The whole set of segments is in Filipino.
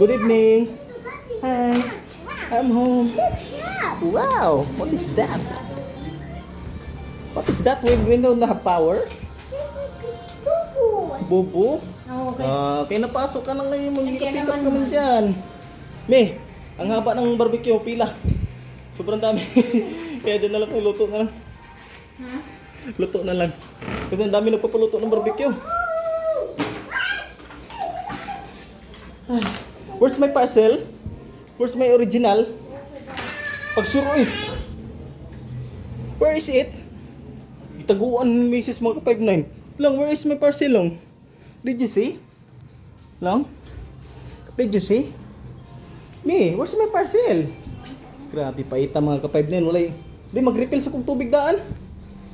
Good evening. Hi. I'm home. Wow, what is that? What is that? We don't have power. Bubu? Okay. Kaya napasok ka na ngayon. Mag-pick up ka naman. man dyan. Me, ang haba ng barbecue. Pila. Sobrang dami. Kaya dyan na lang. Luto na lang. Ha? Luto na lang. Kasi ang dami nagpapaluto ng barbecue. Ay, where's my parcel? Where's my original? Pagsuro eh. Where is it? Itaguan ng misis mga ka-5'9". Lang, where is my parcel long? Did you see? Long? Did you see? Me, where's my parcel? Grabe pa ita mga ka-5'9". Wala eh. Di mag-refill sa kong tubig daan.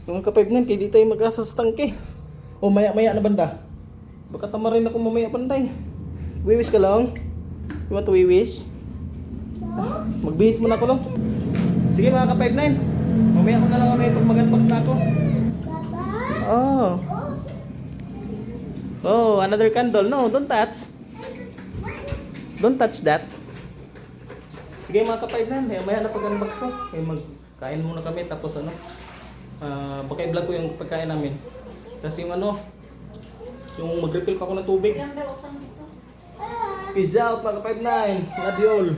Mga ka-5'9", kaya di tayo mag-asa sa tangke. O maya-maya na banda. Baka tama rin ako mamaya banday. Wiwis ka lang? You want to wiwis? Magbihis muna ako lang. Sige mga ka-5'9". Mamaya ko na lang may pag mag-unbox na ako. Oh. Oh, another candle. No, don't touch. Don't touch that. Sige mga ka-5'9". Mamaya na pag-unbox ko. Magkain muna kami tapos ano. Baka i-vlog ko yung pagkain namin. Tapos yung ano, yung mag-refill pa ako ng tubig. Peace out mga ka-5'9". Love you all.